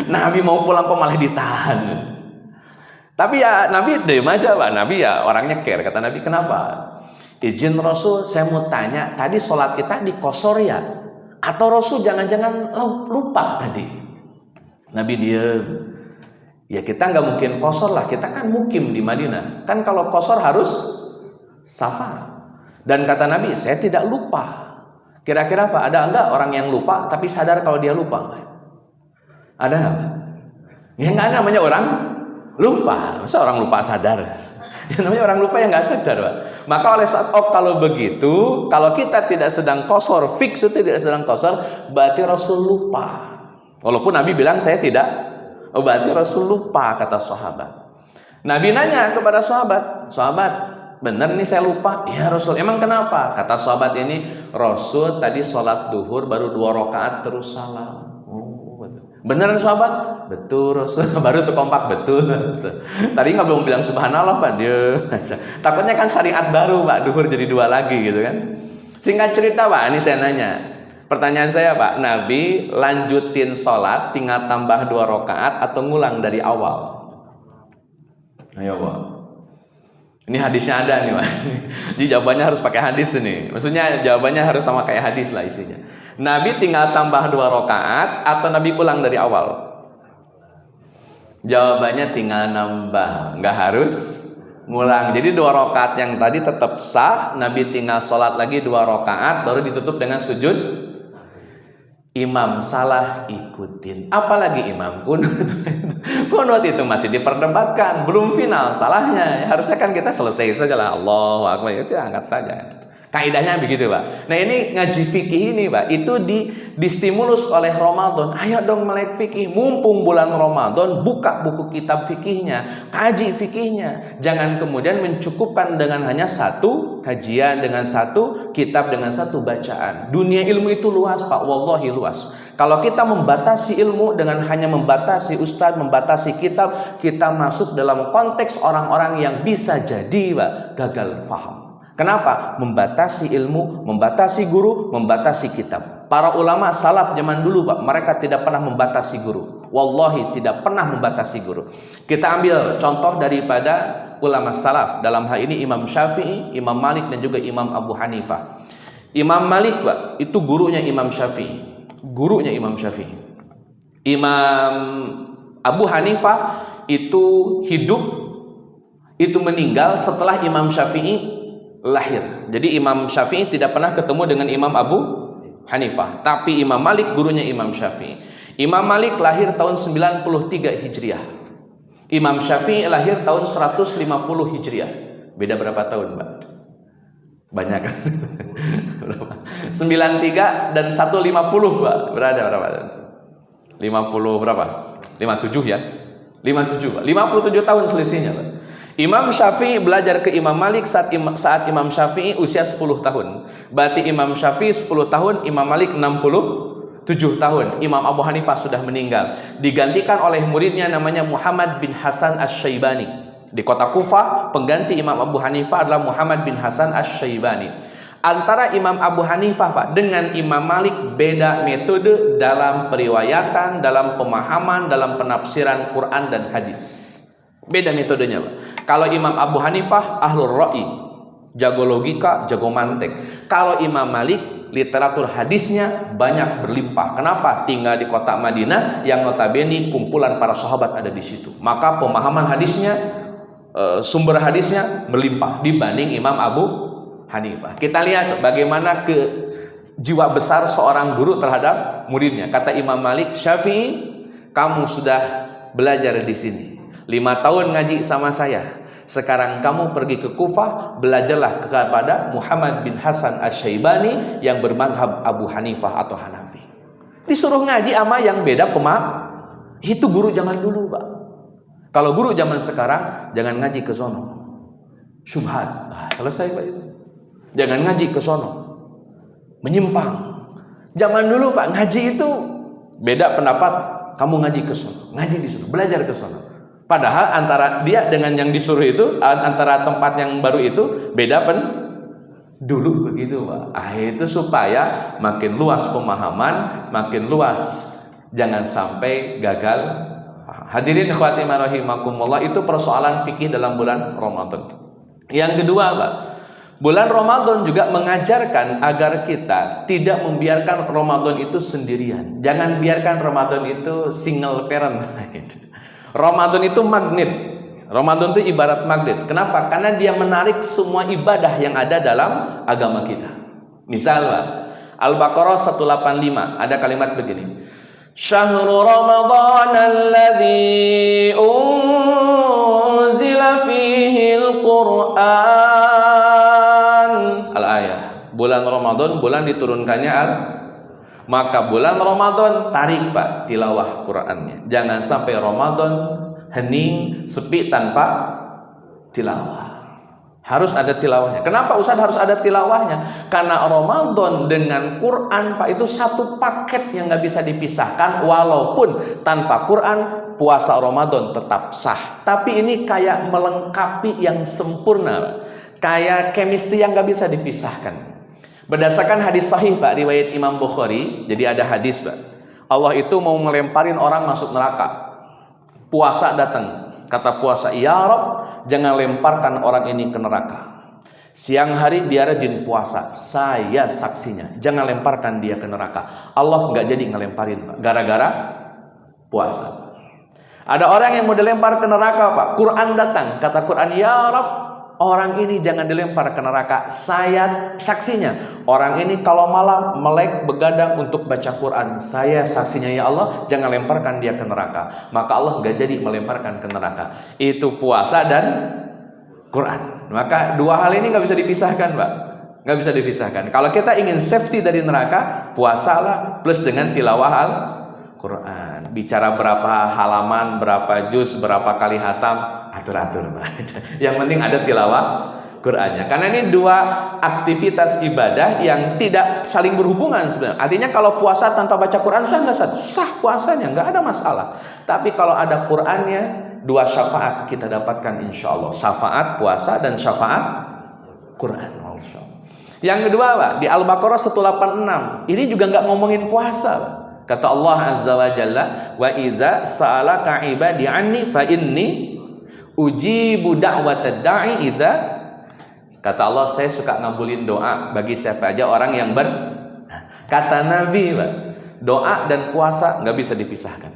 S1: Nabi mau pulang kok malah ditahan. Tapi ya Nabi diam aja Pak. Nabi ya orangnya care. Kata Nabi, kenapa? Izin Rasul, saya mau tanya, tadi sholat kita di qasar ya? Atau Rasul jangan-jangan lupa tadi? Nabi diam. Ya kita nggak mungkin qasar lah, kita kan mukim di Madinah. Kan kalau qasar harus safar. Dan kata Nabi, saya tidak lupa. Kira-kira apa? Ada enggak orang yang lupa tapi sadar kalau dia lupa? Ada nggak? Ya nggak ada, namanya orang lupa. Masa orang lupa sadar? Ya, namanya orang lupa yang nggak sadar Pak. Maka oleh saat kalau begitu, kalau kita tidak sedang qasar, fix tidak sedang qasar, berarti Rasul lupa. Walaupun Nabi bilang saya tidak, berarti Rasul lupa, kata sahabat. Nabi nanya kepada sahabat, benar nih saya lupa? Ya Rasul, emang kenapa? Kata sahabat ini, Rasul tadi sholat duhur baru 2 rakaat terus salam. Beneran sahabat? Betul Rasul. Baru tuh kompak, betul Rasul. Tadi nggak belum bilang subhanallah Pak, dia takutnya kan syariat baru Pak, duhur jadi 2 lagi gitu kan. Singkat cerita Pak, ini saya nanya, pertanyaan saya Pak, Nabi lanjutin sholat tinggal tambah 2 rakaat atau ngulang dari awal? Ayo Pak, ini hadisnya ada nih Pak. Jadi jawabannya harus pakai hadis ini. Maksudnya jawabannya harus sama kayak hadis lah isinya. Nabi tinggal tambah 2 rakaat atau Nabi ulang dari awal? Jawabannya tinggal nambah, nggak harus ngulang. Jadi 2 rakaat yang tadi tetap sah. Nabi tinggal sholat lagi 2 rakaat, baru ditutup dengan sujud. Imam salah, ikutin. Apalagi imam kunut. Kunut itu masih diperdebatkan, belum final salahnya. Harusnya kan kita selesai saja lah, Allahu Akbar, itu angkat saja. Kaidahnya begitu, Pak. Nah, ini ngaji fikih ini, Pak, itu distimulus oleh Ramadan. Ayo dong melek fikih, mumpung bulan Ramadan, buka buku kitab fikihnya, kaji fikihnya. Jangan kemudian mencukupkan dengan hanya satu kajian, dengan satu kitab, dengan satu bacaan. Dunia ilmu itu luas, Pak, wallahi luas. Kalau kita membatasi ilmu dengan hanya membatasi ustadz, membatasi kitab, kita masuk dalam konteks orang-orang yang bisa jadi, Pak, gagal paham. Kenapa? Membatasi ilmu, membatasi guru, membatasi kitab. Para ulama salaf zaman dulu, Pak, mereka tidak pernah membatasi guru. Wallahi tidak pernah membatasi guru. Kita ambil contoh daripada ulama salaf. Dalam hal ini Imam Syafi'i, Imam Malik, dan juga Imam Abu Hanifah. Imam Malik, Pak, itu gurunya Imam Syafi'i. Gurunya Imam Syafi'i. Imam Abu Hanifah itu hidup, itu meninggal setelah Imam Syafi'i lahir. Jadi Imam Syafi'i tidak pernah ketemu dengan Imam Abu Hanifah, tapi Imam Malik gurunya Imam Syafi'i. Imam Malik lahir tahun 93 Hijriah. Imam Syafi'i lahir tahun 150 Hijriah. Beda berapa tahun, Mbak? Banyak kan? 93 dan 150, Pak. Berada berapa tahun? 50 berapa? 57 ya? 57, Pak. 57 tahun selisihnya, Pak. Imam Syafi'i belajar ke Imam Malik saat Imam Syafi'i usia 10 tahun. Berarti Imam Syafi'i 10 tahun, Imam Malik 67 tahun. Imam Abu Hanifah sudah meninggal. Digantikan oleh muridnya namanya Muhammad bin Hasan Asy-Syaibani. Di kota Kufah, pengganti Imam Abu Hanifah adalah Muhammad bin Hasan Asy-Syaibani. Antara Imam Abu Hanifah, Pak, dengan Imam Malik beda metode dalam periwayatan, dalam pemahaman, dalam penafsiran Quran dan hadis. Beda metodenya, Pak. Kalau Imam Abu Hanifah ahlul ra'i, jago logika, jago mantek. Kalau Imam Malik literatur hadisnya banyak berlimpah. Kenapa? Tinggal di kota Madinah yang notabene kumpulan para sahabat ada di situ. Maka pemahaman hadisnya, sumber hadisnya berlimpah dibanding Imam Abu Hanifah. Kita lihat bagaimana jiwa besar seorang guru terhadap muridnya. Kata Imam Malik, Syafi'i, kamu sudah belajar di sini 5 tahun ngaji sama saya. Sekarang kamu pergi ke Kufah, belajarlah kepada Muhammad bin Hasan Asy-Syaibani yang bermadhab Abu Hanifah atau Hanafi. Disuruh ngaji sama yang beda pemahaman. Itu guru zaman dulu, Pak. Kalau guru zaman sekarang, jangan ngaji ke sono. Syubhat. Nah, selesai, Pak. Jangan ngaji ke sono. Menyimpang. Zaman dulu, Pak, ngaji itu beda pendapat. Kamu ngaji ke sono, ngaji di sono, belajar ke sono. Padahal antara dia dengan yang disuruh itu, antara tempat yang baru itu beda dulu begitu, Pak. Itu supaya makin luas pemahaman, makin luas, jangan sampai gagal. Hadirin ikhwati rahimakumullah, itu persoalan fikih dalam bulan Ramadan. Yang kedua, Pak, bulan Ramadan juga mengajarkan agar kita tidak membiarkan Ramadan itu sendirian. Jangan biarkan Ramadan itu single parent. Ramadan itu magnet. Ramadan itu ibarat magnet. Kenapa? Karena dia menarik semua ibadah yang ada dalam agama kita. Misal, Al-Baqarah 185 ada kalimat begini. Syahrul Ramadan alladzi unzila fihi al-Qur'an. Al-ayah. Bulan Ramadan, bulan diturunkannya maka bulan Ramadan tarik, Pak, tilawah Qur'annya. Jangan sampai Ramadan hening, sepi tanpa tilawah. Harus ada tilawahnya. Kenapa Ustaz harus ada tilawahnya? Karena Ramadan dengan Quran, Pak, itu satu paket yang nggak bisa dipisahkan. Walaupun tanpa Quran puasa Ramadan tetap sah. Tapi ini kayak melengkapi yang sempurna, Pak. Kayak chemistry yang nggak bisa dipisahkan. Berdasarkan hadis sahih, Pak, riwayat Imam Bukhari. Jadi ada hadis, Pak, Allah itu mau ngelemparin orang masuk neraka. Puasa datang, kata puasa, ya Rabb, jangan lemparkan orang ini ke neraka. Siang hari dia rajin puasa, saya saksinya, jangan lemparkan dia ke neraka. Allah nggak jadi ngelemparin, Pak, gara-gara puasa. Ada orang yang mau dilempar ke neraka, Pak, Quran datang, kata Quran, ya Rabb, orang ini jangan dilempar ke neraka. Saya saksinya. Orang ini kalau malam melek begadang untuk baca Quran. Saya saksinya, ya Allah, jangan lemparkan dia ke neraka. Maka Allah gak jadi melemparkan ke neraka. Itu puasa dan Quran. Maka dua hal ini gak bisa dipisahkan, Pak. Nggak bisa dipisahkan. Kalau kita ingin safety dari neraka, puasalah plus dengan tilawah Al-Quran. Bicara berapa halaman, berapa juz, berapa kali hatam, atur-atur. Yang penting ada tilawah Qur'annya. Karena ini dua aktivitas ibadah yang tidak saling berhubungan sebenarnya. Artinya kalau puasa tanpa baca Quran sah nggak sah? Sah puasanya, nggak ada masalah. Tapi kalau ada Qur'annya, dua syafaat kita dapatkan insya Allah. Syafaat puasa dan syafaat Quran. Yang kedua, Pak, di Al-Baqarah 186. Ini juga nggak ngomongin puasa, Pak. Kata Allah Azza wa Jalla, wa iza sa'alaka ibadi anni fa inni ujibu da'watad da'i idza. Kata Allah, saya suka ngabulin doa bagi siapa aja orang yang kata Nabi, Pak, doa dan puasa nggak bisa dipisahkan.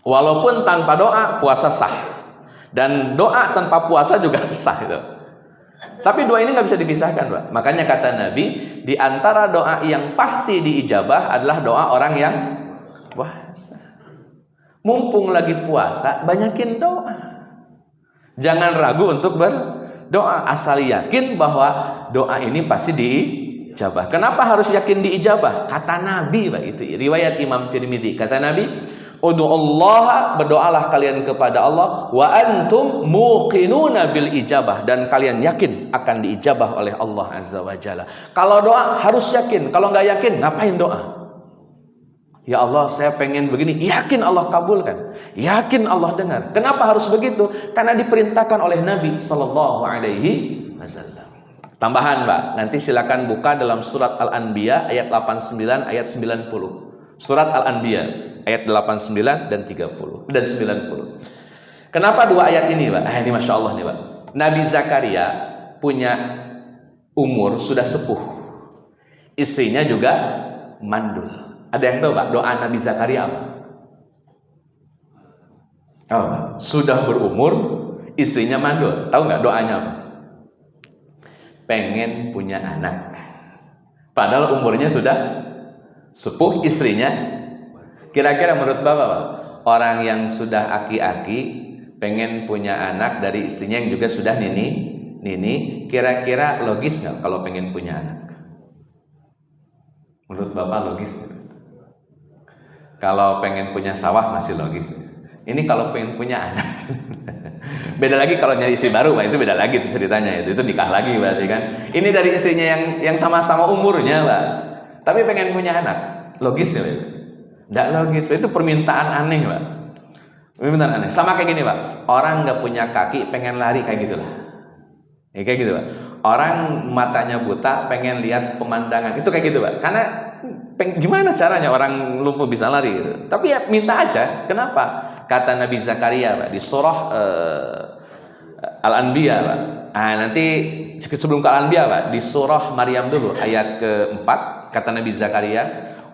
S1: Walaupun tanpa doa puasa sah, dan doa tanpa puasa juga sah itu. Tapi dua ini nggak bisa dipisahkan, Pak. Makanya kata Nabi, di antara doa yang pasti diijabah adalah doa orang yang puasa. Mumpung lagi puasa, banyakin doa. Jangan ragu untuk berdoa, asal yakin bahwa doa ini pasti diijabah. Kenapa harus yakin diijabah? Kata Nabi, Pak, itu riwayat Imam Tirmidzi. Kata Nabi, ud'ullaha, berdoalah kalian kepada Allah, wa antum muqinuna bil ijabah, dan kalian yakin akan diijabah oleh Allah Azza wa Jalla. Kalau doa harus yakin, kalau nggak yakin ngapain doa? Ya Allah, saya pengen begini, yakin Allah kabulkan, yakin Allah dengar. Kenapa harus begitu? Karena diperintahkan oleh Nabi Sallallahu Alaihi Wasallam. Tambahan, Pak, nanti silakan buka dalam surat Al-Anbiya ayat 89 ayat 90. Surat Al-Anbiya ayat 89 dan 30 dan 90. Kenapa dua ayat ini, Pak? Ini Masya Allah nih, Pak. Nabi Zakaria punya umur sudah sepuh, istrinya juga mandul. Ada yang tahu, Pak, doa Nabi Zakaria apa? Oh, sudah berumur, istrinya mandul. Tahu nggak doanya apa? Pengen punya anak. Padahal umurnya sudah sepuh, istrinya. Kira-kira menurut Bapak, Pak, orang yang sudah aki-aki pengen punya anak dari istrinya yang juga sudah nini, kira-kira logis nggak kalau pengen punya anak? Menurut Bapak logis? Kalau pengen punya sawah masih logis. Ini kalau pengen punya anak. Beda lagi kalau nyari istri baru, Pak, itu beda lagi tuh ceritanya. Itu nikah lagi berarti kan. Ini dari istrinya yang sama-sama umurnya, Pak. Tapi pengen punya anak. Logis ya, Pak? Nggak logis, Pak. Itu permintaan aneh, Pak. Permintaan aneh. Sama kayak gini, Pak. Orang nggak punya kaki pengen lari, kayak gitulah. Ya, kayak gitu, Pak. Orang matanya buta pengen lihat pemandangan. Itu kayak gitu, Pak. Karena gimana caranya orang lumpuh bisa lari gitu. Tapi ya minta aja. Kenapa? Kata Nabi Zakaria, Pak, di surah Al-Anbiya, Pak. Nanti sebelum ke Al-Anbiya, Pak, di surah Maryam dulu ayat ke-4, kata Nabi Zakaria,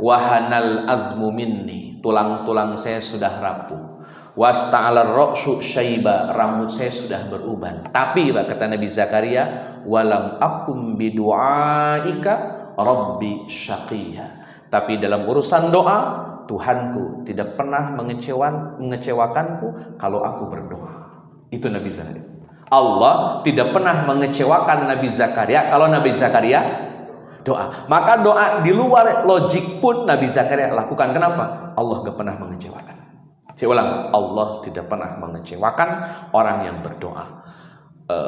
S1: wahanal azmu minni, tulang-tulang saya sudah rapuh, wasta'alar ra'su syaiba, rambut saya sudah beruban. Tapi, Pak, kata Nabi Zakaria, walam akum bidu'aika rabbi syaqiyya. Tapi dalam urusan doa, Tuhanku tidak pernah mengecewakanku kalau aku berdoa. Itu Nabi Zakaria. Allah tidak pernah mengecewakan Nabi Zakaria kalau Nabi Zakaria doa. Maka doa di luar logik pun Nabi Zakaria lakukan. Kenapa? Allah gak pernah mengecewakan. Saya ulang, Allah tidak pernah mengecewakan orang yang berdoa.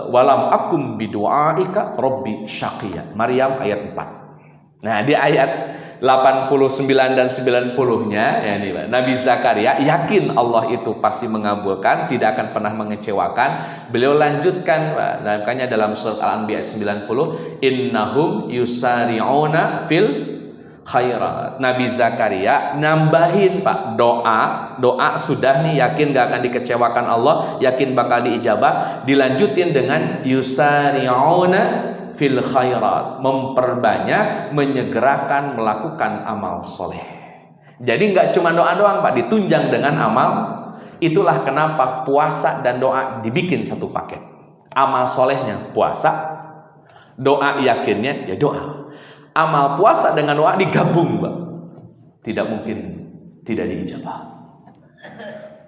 S1: Walam akum bidu'aika rabbi syaqiyya. Maryam ayat 4. Nah, di ayat 89 dan 90-nya ya nih, Pak, Nabi Zakaria yakin Allah itu pasti mengabulkan, tidak akan pernah mengecewakan. Beliau lanjutkan, Pak, makanya dalam surat Al-Anbiya 90, innahum yusari'una fil khairat. Nabi Zakaria nambahin, Pak, doa sudah nih yakin gak akan dikecewakan Allah, yakin bakal diijabah, dilanjutin dengan yusari'una fil khairat, memperbanyak, menyegerakan melakukan amal soleh. Jadi nggak cuma doa doang, Pak, ditunjang dengan amal. Itulah kenapa puasa dan doa dibikin satu paket. Amal solehnya puasa, doa yakinnya ya doa. Amal puasa dengan doa digabung, Pak. Tidak mungkin tidak diijabah.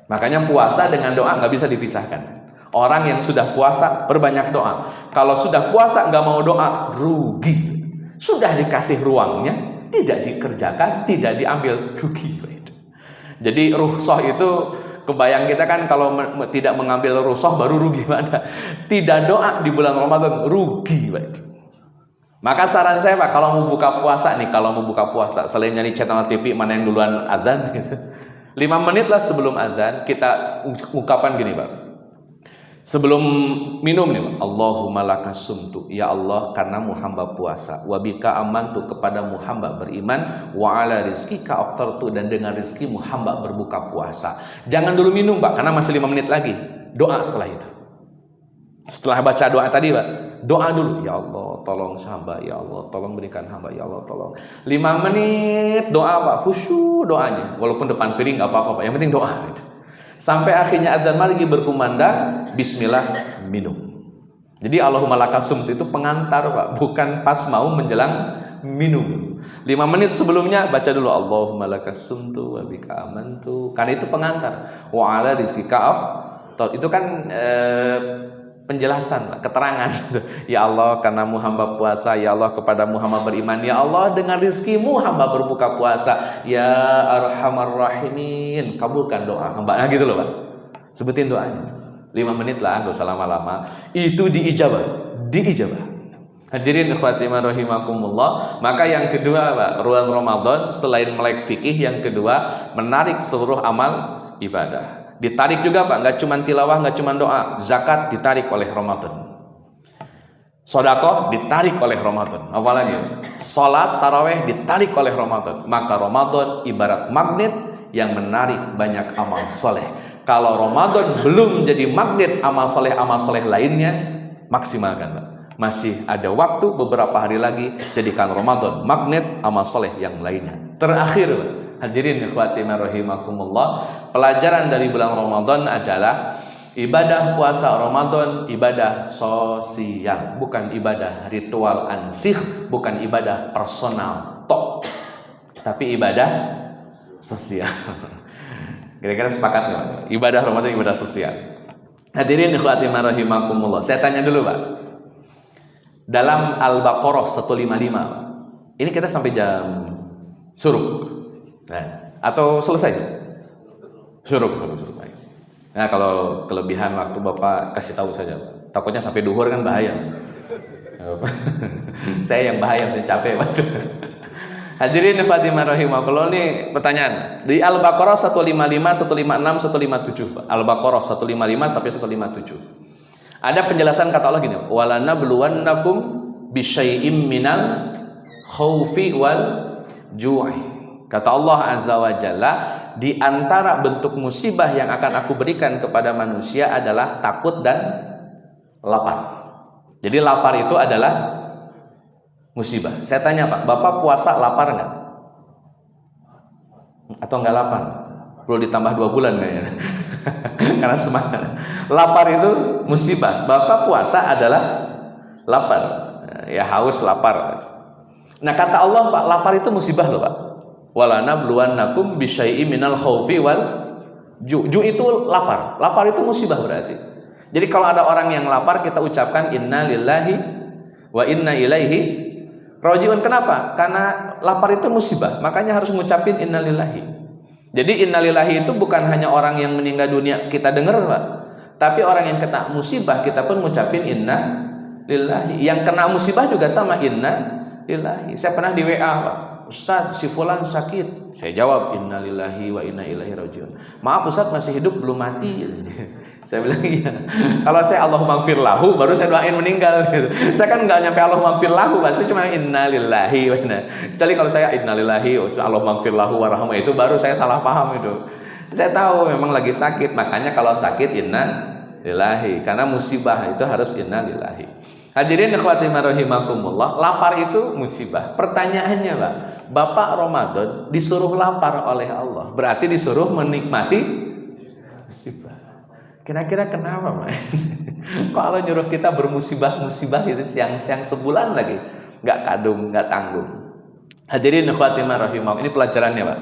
S1: Makanya puasa dengan doa nggak bisa dipisahkan.
S2: Orang yang sudah puasa perbanyak doa. Kalau sudah puasa nggak mau doa, rugi. Sudah dikasih ruangnya, tidak dikerjakan, tidak diambil, rugi. Jadi rukhsah itu, kebayang kita kan kalau tidak mengambil rukhsah baru rugi. Tidak doa di bulan Ramadan, rugi. Maka saran saya Pak, kalau mau buka puasa nih, selain nyanyi channel TV mana yang duluan azan gitu, 5 menit lah sebelum azan kita ungkapan gini Pak. Sebelum minum nih, Allahumma lakasumtu, ya Allah karenamu hamba puasa, wa bika amantu, kepadamu hamba beriman, wa ala rizkika aftartu, dan dengan rizkimu hamba berbuka puasa. Jangan dulu minum Pak, karena masih 5 menit lagi. Doa setelah itu. Setelah baca doa tadi Pak, doa dulu, ya Allah tolong hamba, ya Allah tolong berikan hamba, ya Allah tolong. 5 menit doa Pak, khusyuk doanya, walaupun depan piring nggak apa-apa Pak, yang penting doa gitu. Sampai akhirnya azan maghrib berkumandang, bismillah, minum. Jadi Allahumma lakasumtu itu pengantar Pak, bukan pas mau menjelang minum. 5 menit sebelumnya baca dulu Allahumma lakasumtu wa bika amantu, karena itu pengantar. Wa ala rizqika itu kan penjelasan, keterangan. Ya Allah karenamu hamba puasa, ya Allah kepadamu hamba beriman, ya Allah dengan rizkimu hamba berbuka puasa, ya arhamar rahimin, kabulkan doa hamba. Nah gitu loh Pak, sebutin doanya 5 menit lah, gak usah lama-lama, itu diijabah. Hadirin ikhwatimah rahimakumullah. Maka yang kedua Pak, ruang Ramadan selain melek fikih, yang kedua menarik seluruh amal ibadah. Ditarik juga Pak, nggak cuma tilawah, nggak cuma doa. Zakat ditarik oleh Ramadan, sedekah ditarik oleh Ramadan, apalagi salat taraweh ditarik oleh Ramadan. Maka Ramadan ibarat magnet yang menarik banyak amal soleh. Kalau Ramadan belum jadi magnet amal soleh lainnya, maksimalkan Pak. Masih ada waktu beberapa hari lagi, jadikan Ramadan magnet amal soleh yang lainnya. Terakhir Pak, hadirin ikhwati rahimakumullah, pelajaran dari bulan Ramadan adalah ibadah puasa Ramadan ibadah sosial, bukan ibadah ritual ansih, bukan ibadah personal tok, tapi ibadah sosial. Kira-kira sepakat nggak? Ibadah Ramadan ibadah sosial. Hadirin ikhwati rahimakumullah, saya tanya dulu Pak, dalam Al-Baqarah 155, ini kita sampai jam suruk. Nah, atau selesai? Suruk. Nah, kalau kelebihan waktu Bapak kasih tahu saja. Takutnya sampai duhur kan bahaya. Saya yang bahaya, saya capek. Hadirin Fatimah rahimahullah, ini pertanyaan. Di Al-Baqarah 155, 156, 157. Al-Baqarah 155 sampai 157. Ada penjelasan kata Allah gini, walana bluwannakum bisyai'im minal khaufi wal ju'i. Kata Allah Azza wa Jalla, di antara bentuk musibah yang akan aku berikan kepada manusia adalah takut dan lapar. Jadi lapar itu adalah musibah. Saya tanya Pak, Bapak puasa lapar nggak? Atau nggak lapar? Perlu ditambah 2 bulan kayaknya. Karena semangat. Lapar itu musibah. Bapak puasa adalah lapar. Ya haus lapar. Nah kata Allah Pak, lapar itu musibah loh Pak. Walana bluwannakum bisyai'im minal khaufi wal ju' itu lapar. Lapar itu musibah berarti. Jadi kalau ada orang yang lapar, kita ucapkan inna lillahi wa inna ilaihi raji'un. Kenapa? Karena lapar itu musibah, makanya harus mengucapin inna lillahi. Jadi inna lillahi itu bukan hanya orang yang meninggal dunia kita dengar Pak, tapi orang yang kena musibah kita pun mengucapin inna lillahi. Yang kena musibah juga sama inna lillahi. Saya pernah di WA Pak, Ustaz, si fulan sakit. Saya jawab, innalillahi wa inna ilaihi rajiun. Maaf Ustaz, masih hidup belum mati. Saya bilang iya. Kalau saya Allahumma gfir lahu, baru saya doain meninggal gitu. Saya kan nggak nyampe Allahumma gfir lahu, saya cuma innalillahi wa inna. Kecuali kalau saya innalillahi Allahumma gfir lahu warhamhu, itu baru saya salah paham itu. Saya tahu memang lagi sakit, makanya kalau sakit innalillahi, karena musibah itu harus innalillahi. Hadirin ikhwati rahimakumullah, lapar itu musibah. Pertanyaannya Pak, Bapak Ramadan disuruh lapar oleh Allah, berarti disuruh menikmati musibah. Kira-kira kenapa Pak? Kok Allah nyuruh kita bermusibah-musibah itu siang sebulan lagi, nggak kadung, nggak tanggung. Hadirin ikhwati rahimakumullah, ini pelajarannya Pak.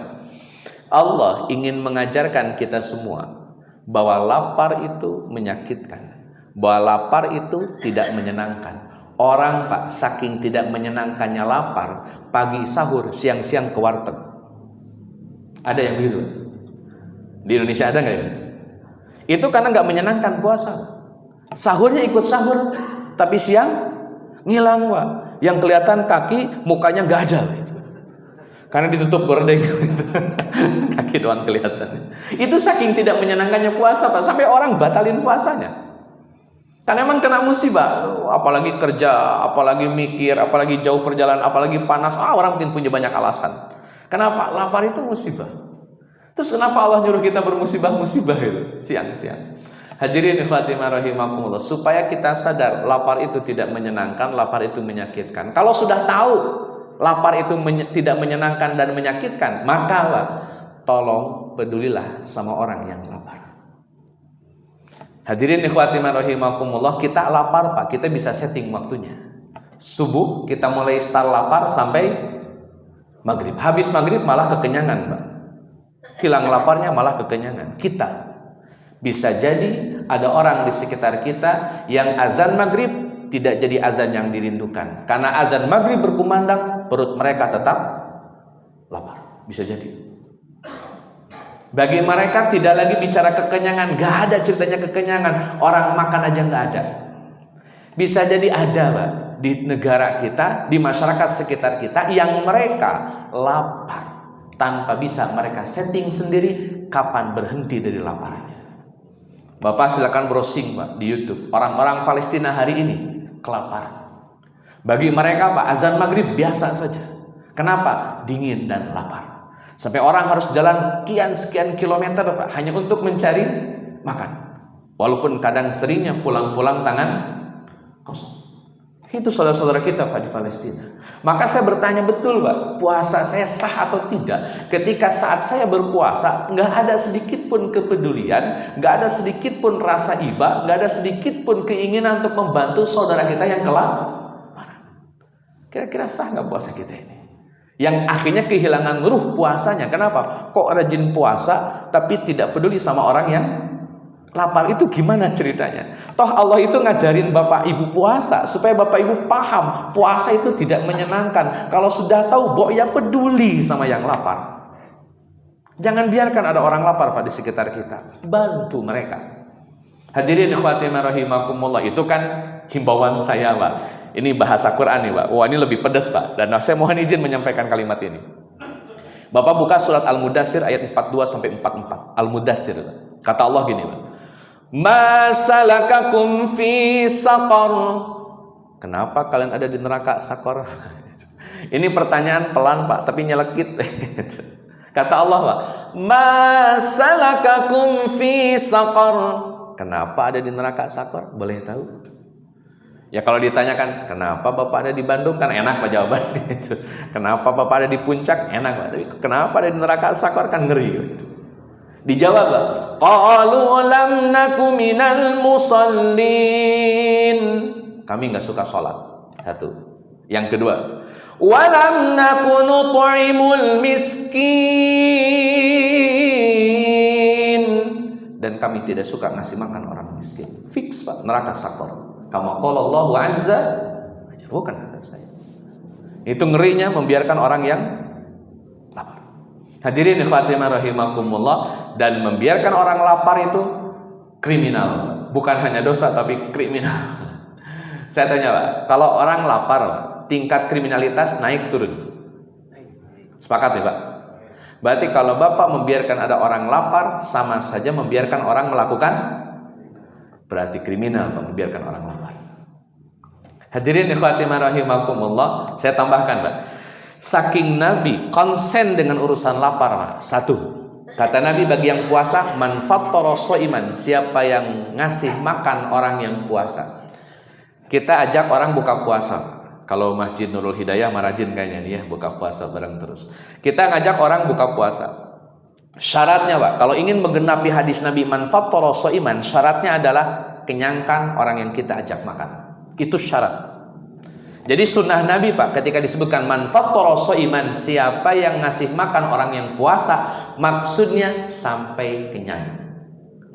S2: Allah ingin mengajarkan kita semua bahwa lapar itu menyakitkan. bahwa lapar itu tidak menyenangkan. Orang Pak, saking tidak menyenangkannya lapar, pagi sahur, siang-siang ke warteg. Ada yang begitu? Di Indonesia ada nggak ini? Itu karena nggak menyenangkan puasa. Sahurnya ikut sahur, tapi siang ngilang Pak. Yang kelihatan kaki, mukanya nggak ada gitu. Karena ditutup gorden gitu. Kaki doang kelihatan. Itu saking tidak menyenangkannya puasa Pak, sampai orang batalin puasanya. Karena emang kena musibah, apalagi kerja, apalagi mikir, apalagi jauh perjalanan, apalagi panas. Orang mungkin punya banyak alasan. Kenapa? Lapar itu musibah. Terus kenapa Allah nyuruh kita bermusibah-musibah itu siang-siang? Hadirin ikhwatimah rahimakumullah, supaya kita sadar lapar itu tidak menyenangkan, lapar itu menyakitkan. Kalau sudah tahu lapar itu tidak menyenangkan dan menyakitkan, maka tolong pedulilah sama orang yang lapar. Hadirin ikhwatimah rahimakumullah, kita lapar Pak, kita bisa setting waktunya. Subuh kita mulai start lapar sampai maghrib. Habis maghrib malah kekenyangan Pak. Hilang laparnya malah kekenyangan. Kita bisa jadi ada orang di sekitar kita yang azan maghrib tidak jadi azan yang dirindukan. Karena azan maghrib berkumandang, perut mereka tetap lapar. Bisa jadi. Bagi mereka tidak lagi bicara kekenyangan, gak ada ceritanya kekenyangan. Orang makan aja gak ada. Bisa jadi ada Pak, di negara kita, di masyarakat sekitar kita yang mereka lapar tanpa bisa mereka setting sendiri kapan berhenti dari laparnya. Bapak silakan browsing Pak di YouTube. Orang-orang Palestina hari ini kelaparan. Bagi mereka Pak, azan maghrib biasa saja. Kenapa? Dingin dan lapar. Sampai orang harus jalan sekian kilometer Pak, hanya untuk mencari makan. Walaupun kadang seringnya pulang-pulang tangan kosong. Itu saudara-saudara kita Pak di Palestina. Maka saya bertanya betul Pak, puasa saya sah atau tidak? Ketika saat saya berpuasa, nggak ada sedikit pun kepedulian, nggak ada sedikit pun rasa iba, nggak ada sedikit pun keinginan untuk membantu saudara kita yang kelaparan. Kira-kira sah nggak puasa kita ini? Yang akhirnya kehilangan ruh puasanya. Kenapa? Kok rajin puasa tapi tidak peduli sama orang yang lapar? Itu gimana ceritanya? Toh Allah itu ngajarin Bapak Ibu puasa supaya Bapak Ibu paham puasa itu tidak menyenangkan. Kalau sudah tahu, ya peduli sama yang lapar. Jangan biarkan ada orang lapar Pak di sekitar kita. Bantu mereka. Hadirin ikhwatimah rahimakumullah, itu kan himbauan saya Pak. Ini bahasa Quran nih Pak. Wah, ini lebih pedas Pak. Dan saya mohon izin menyampaikan kalimat ini. Bapak buka surat Al-Mudaththir ayat 42 sampai 44. Al-Mudaththir. Kata Allah gini Pak. Ma salakakum fi saqar? Kenapa kalian ada di neraka Saqar? Ini pertanyaan pelan Pak, tapi nyelekit. Kata Allah Pak, ma salakakum fi saqar? Kenapa ada di neraka Saqar? Boleh tahu? Ya kalau ditanyakan, kenapa Bapak ada di Bandung? Kan enak Pak jawabannya itu. Kenapa Bapak ada di puncak? Enak Pak. Tapi kenapa ada di neraka Saqar? Kan ngeri. Dijawab Pak, qalu lam naku minal musallin. Kami nggak suka sholat. Satu. Yang kedua, walam naku nut'imul miskin. Dan kami tidak suka ngasih makan orang miskin. Fix Pak, neraka Saqar. Kama qala Allahu azza, bukan kata saya. Itu ngerinya membiarkan orang yang lapar. Hadirin ikhwatimah rahimakumullah, dan membiarkan orang lapar itu kriminal. Bukan hanya dosa tapi kriminal. Saya tanya Pak, kalau orang lapar, tingkat kriminalitas naik turun? Sepakat ya Pak? Berarti kalau Bapak membiarkan ada orang lapar, sama saja membiarkan orang melakukan, berarti kriminal membiarkan orang lapar. Hadirin ikhwatimah rahimakumullah, saya tambahkan Pak. Saking Nabi konsen dengan urusan lapar Pak. Satu, kata Nabi bagi yang puasa, man fattara shaiman, siapa yang ngasih makan orang yang puasa. Kita ajak orang buka puasa. Kalau Masjid Nurul Hidayah marajin kayaknya nih ya, buka puasa bareng terus. Kita ngajak orang buka puasa. Syaratnya Pak, kalau ingin menggenapi hadis Nabi man fattara shaiman, syaratnya adalah kenyangkan orang yang kita ajak makan. Itu syarat. Jadi sunnah Nabi Pak, ketika disebutkan man fattara shaiman, siapa yang ngasih makan orang yang puasa, maksudnya sampai kenyang.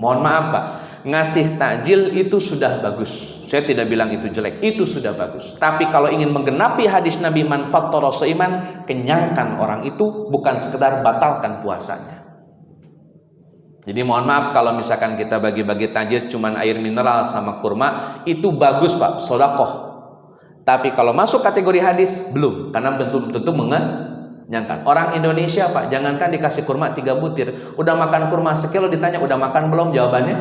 S2: Mohon maaf Pak, ngasih takjil itu sudah bagus. Saya tidak bilang itu jelek, itu sudah bagus. Tapi kalau ingin menggenapi hadis Nabi man fattara shaiman, kenyangkan orang itu, bukan sekedar batalkan puasanya. Jadi mohon maaf kalau misalkan kita bagi-bagi takjil cuman air mineral sama kurma, itu bagus Pak, sedekah. Tapi kalau masuk kategori hadis belum, karena tentu mengenyangkan. Orang Indonesia Pak, jangankan dikasih kurma 3 butir, udah makan kurma sekilo ditanya udah makan belum, jawabannya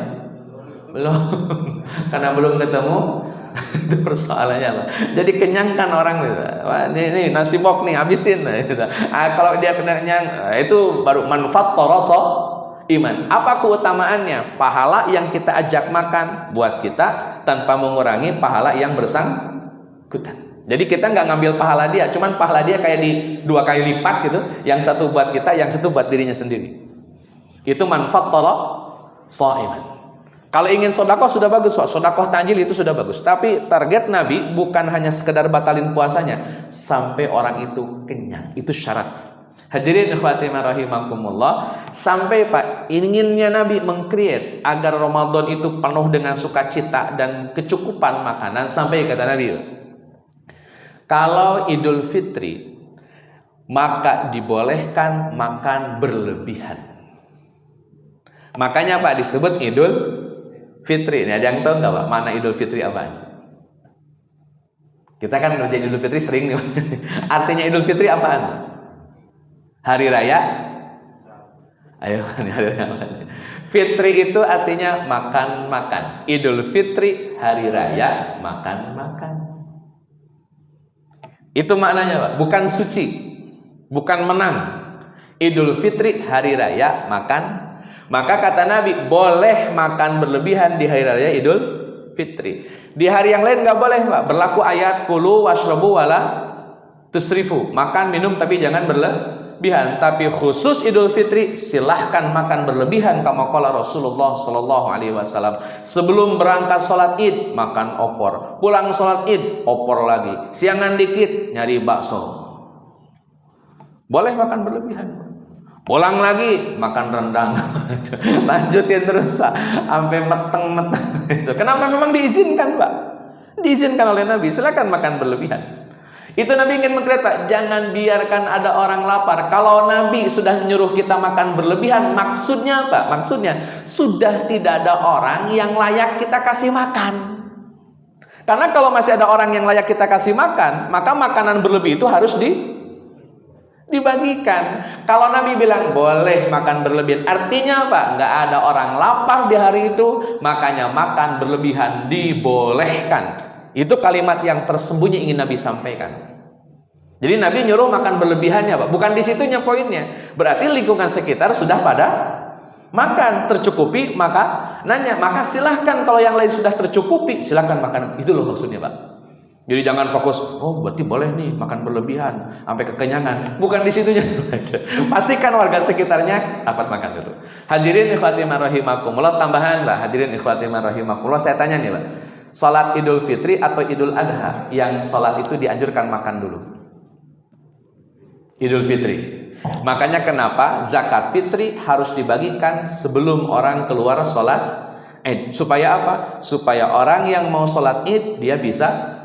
S2: belum. Karena belum ketemu. Itu persoalannya Pak. Jadi kenyangkan orang gitu. Wah, ini nasi bok nih, habisin gitu. Kalau dia kenyang, itu baru manfaat toroso iman. Apa keutamaannya? Pahala yang kita ajak makan buat kita tanpa mengurangi pahala yang bersangkutan. Jadi kita nggak ngambil pahala dia, cuman pahala dia kayak di 2 kali lipat gitu. Yang satu buat kita, yang satu buat dirinya sendiri. Itu manfaat toroso iman. Kalau ingin sedekah sudah bagus Pak, sedekah takjil itu sudah bagus. Tapi target Nabi bukan hanya sekedar batalin puasanya, sampai orang itu kenyang. Itu syarat. Hadirin ikhwati rahimakumullah, sampai Pak, inginnya Nabi mengcreate agar Ramadan itu penuh dengan sukacita dan kecukupan makanan. Sampai kata Nabi, kalau Idul Fitri maka dibolehkan makan berlebihan. Makanya Pak disebut Idul Fitri. Ini ada yang tahu nggak Pak mana Idul Fitri apaan? Kita kan ngerjain Idul Fitri sering nih. Artinya Idul Fitri apaan? Hari raya. Ayo, hari raya. Fitri itu artinya makan-makan. Idul Fitri hari raya makan-makan. Itu maknanya Pak, bukan suci, bukan menang. Idul Fitri hari raya makan. Maka kata Nabi, boleh makan berlebihan di hari raya Idul Fitri. Di hari yang lain nggak boleh Pak. Berlaku ayat kulu washrabu wala tusrifu. Makan minum tapi jangan berlebihan. Tapi khusus Idul Fitri silahkan makan berlebihan. Kama qala Rasulullah sallallahu alaihi wasallam. Sebelum berangkat sholat Id makan opor. Pulang sholat Id opor lagi. Siangan dikit nyari bakso. Boleh makan berlebihan. Pulang lagi makan rendang. Lanjutin terus Pak, sampai meteng-meteng itu. Kenapa? Memang diizinkan Pak, diizinkan oleh Nabi, silakan makan berlebihan. Itu Nabi ingin mengkritik Pak, jangan biarkan ada orang lapar. Kalau Nabi sudah menyuruh kita makan berlebihan, maksudnya Pak, maksudnya sudah tidak ada orang yang layak kita kasih makan. Karena kalau masih ada orang yang layak kita kasih makan, maka makanan berlebih itu harus dibagikan. Kalau Nabi bilang boleh makan berlebihan, artinya apa? Nggak ada orang lapar di hari itu, makanya makan berlebihan dibolehkan. Itu kalimat yang tersembunyi ingin Nabi sampaikan. Jadi Nabi nyuruh makan berlebihannya Pak, bukan di situnya poinnya. Berarti lingkungan sekitar sudah pada makan, tercukupi, maka nanya, maka silahkan kalau yang lain sudah tercukupi, silahkan makan. Itu loh maksudnya Pak. Jadi jangan fokus, oh berarti boleh nih makan berlebihan sampai kekenyangan. Bukan di situnya. Pastikan warga sekitarnya dapat makan dulu. Hadirin ikhwati rahimakumullah, tambahan lah. Hadirin ikhwati rahimakumullah, saya tanya nih Pak. Salat Idul Fitri atau Idul Adha yang salat itu dianjurkan makan dulu? Idul Fitri. Makanya kenapa zakat fitri harus dibagikan sebelum orang keluar salat Id. Supaya apa? Supaya orang yang mau salat Id dia bisa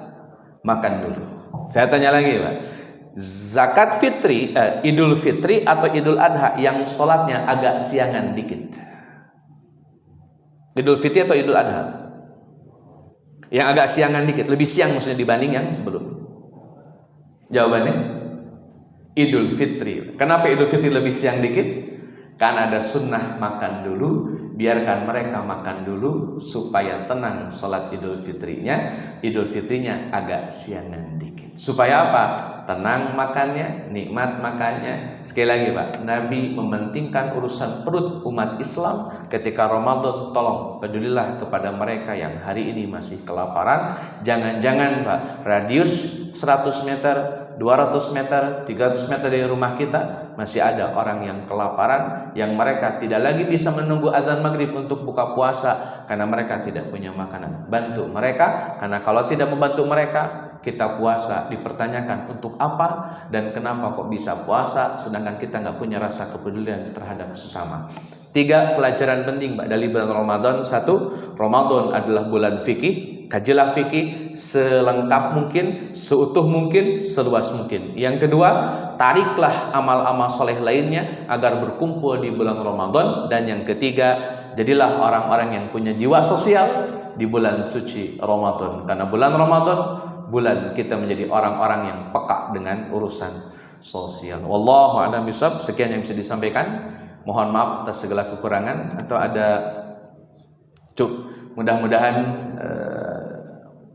S2: makan dulu. Saya tanya lagi Pak, zakat fitri, Idul Fitri atau Idul Adha yang sholatnya agak siangan dikit? Idul Fitri atau Idul Adha? Yang agak siangan dikit, lebih siang maksudnya dibanding yang sebelum. Jawabannya Idul Fitri. Kenapa Idul Fitri lebih siang dikit? Karena ada sunnah makan dulu, biarkan mereka makan dulu supaya tenang sholat Idul Fitrinya. Idul Fitrinya agak siangan dikit. Supaya apa? Tenang makannya, nikmat makannya. Sekali lagi Pak, Nabi mementingkan urusan perut umat Islam. Ketika Ramadan, tolong pedulilah kepada mereka yang hari ini masih kelaparan. Jangan-jangan Pak, radius 100 meter, 200 meter, 300 meter dari rumah kita masih ada orang yang kelaparan, yang mereka tidak lagi bisa menunggu azan maghrib untuk buka puasa karena mereka tidak punya makanan. Bantu mereka, karena kalau tidak membantu mereka, kita puasa dipertanyakan untuk apa dan kenapa kok bisa puasa sedangkan kita nggak punya rasa kepedulian terhadap sesama. 3 pelajaran penting dari bulan Ramadan. 1, Ramadan adalah bulan fikih. Kajilah fikih selengkap mungkin, seutuh mungkin, seluas mungkin. Yang kedua, tariklah amal-amal soleh lainnya agar berkumpul di bulan Ramadan. Dan yang ketiga, jadilah orang-orang yang punya jiwa sosial di bulan suci Ramadan. Karena bulan Ramadan, bulan kita menjadi orang-orang yang peka dengan urusan sosial. Wallahu a'lam bishawab. Sekian yang bisa disampaikan. Mohon maaf atas segala kekurangan atau ada mudah-mudahan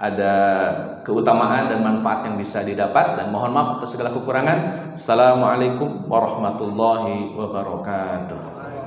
S2: ada keutamaan dan manfaat yang bisa didapat, dan mohon maaf atas segala kekurangan. Assalamualaikum warahmatullahi wabarakatuh.